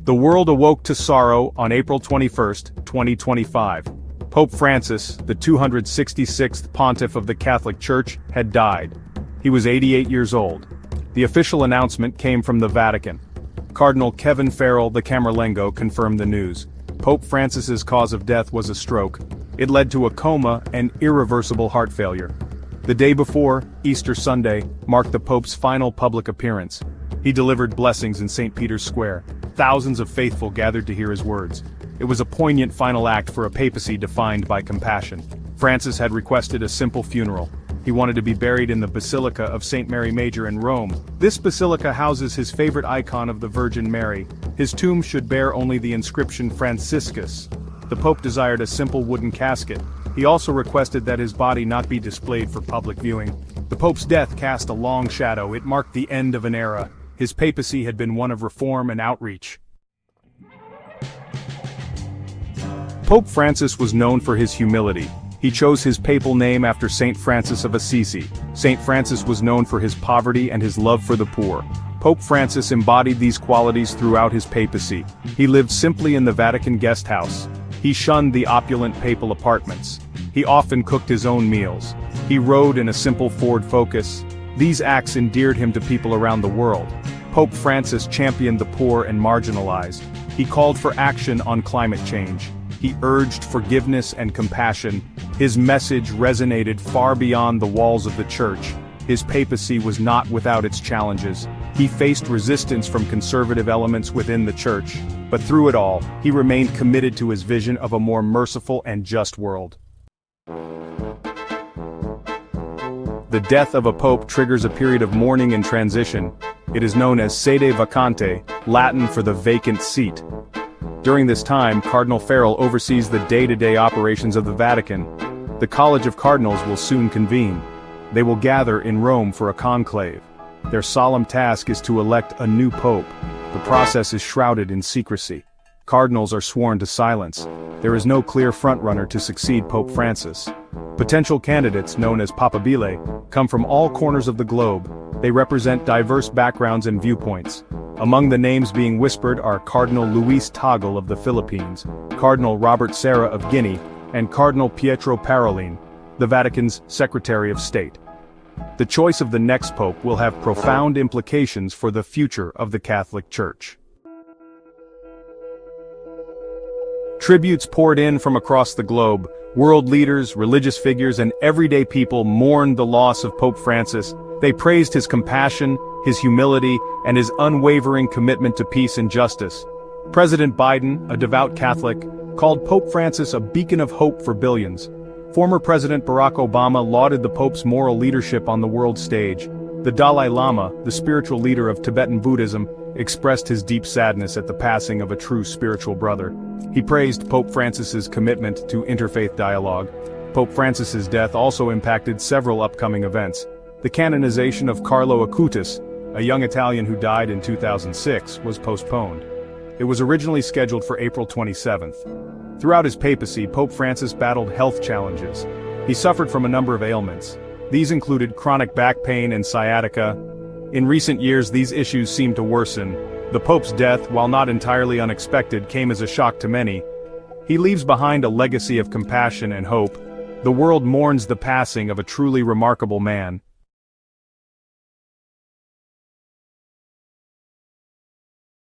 The world awoke to sorrow on April 21, 2025. Pope Francis, the 266th pontiff of the Catholic Church, had died. He was 88 years old. The official announcement came from the Vatican. Cardinal Kevin Farrell, the Camerlengo, confirmed the news. Pope Francis's cause of death was a stroke. It led to a coma and irreversible heart failure. The day before, Easter Sunday, marked the Pope's final public appearance. He delivered blessings in St. Peter's Square. Thousands of faithful gathered to hear his words. It was a poignant final act for a papacy defined by compassion. Francis had requested a simple funeral. He wanted to be buried in the Basilica of St. Mary Major in Rome. This basilica houses his favorite icon of the Virgin Mary. His tomb should bear only the inscription Franciscus. The Pope desired a simple wooden casket. He also requested that his body not be displayed for public viewing. The Pope's death cast a long shadow. It marked the end of an era. His papacy had been one of reform and outreach. Pope Francis was known for his humility. He chose his papal name after Saint Francis of Assisi. Saint Francis was known for his poverty and his love for the poor. Pope Francis embodied these qualities throughout his papacy. He lived simply in the Vatican guest house. He shunned the opulent papal apartments. He often cooked his own meals. He rode in a simple Ford Focus. These acts endeared him to people around the world. Pope Francis championed the poor and marginalized. He called for action on climate change. He urged forgiveness and compassion. His message resonated far beyond the walls of the church. His papacy was not without its challenges. He faced resistance from conservative elements within the church. But through it all, he remained committed to his vision of a more merciful and just world. The death of a pope triggers a period of mourning and transition. It is known as sede vacante, Latin for the vacant seat. During this time, Cardinal Farrell oversees the day-to-day operations of the Vatican. The College of Cardinals will soon convene. They will gather in Rome for a conclave. Their solemn task is to elect a new pope. The process is shrouded in secrecy. Cardinals are sworn to silence. There is no clear frontrunner to succeed Pope Francis. Potential candidates, known as papabile, come from all corners of the globe. They represent diverse backgrounds and viewpoints. Among the names being whispered are Cardinal Luis Tagle of the Philippines, Cardinal Robert Serra of Guinea, and Cardinal Pietro Parolin, the Vatican's Secretary of State. The choice of the next pope will have profound implications for the future of the Catholic Church. Tributes poured in from across the globe. World leaders, religious figures, and everyday people mourned the loss of Pope Francis. They praised his compassion, his humility, and his unwavering commitment to peace and justice. President Biden, a devout Catholic, called Pope Francis a beacon of hope for billions. Former President Barack Obama lauded the Pope's moral leadership on the world stage. The Dalai Lama, the spiritual leader of Tibetan Buddhism, expressed his deep sadness at the passing of a true spiritual brother. He praised Pope Francis's commitment to interfaith dialogue. Pope Francis's death also impacted several upcoming events. The canonization of Carlo Acutis, a young Italian who died in 2006, was postponed. It was originally scheduled for April 27th. Throughout his papacy, Pope Francis battled health challenges. He suffered from a number of ailments. These included chronic back pain and sciatica. In recent years, these issues seemed to worsen. The Pope's death, while not entirely unexpected, came as a shock to many. He leaves behind a legacy of compassion and hope. The world mourns the passing of a truly remarkable man.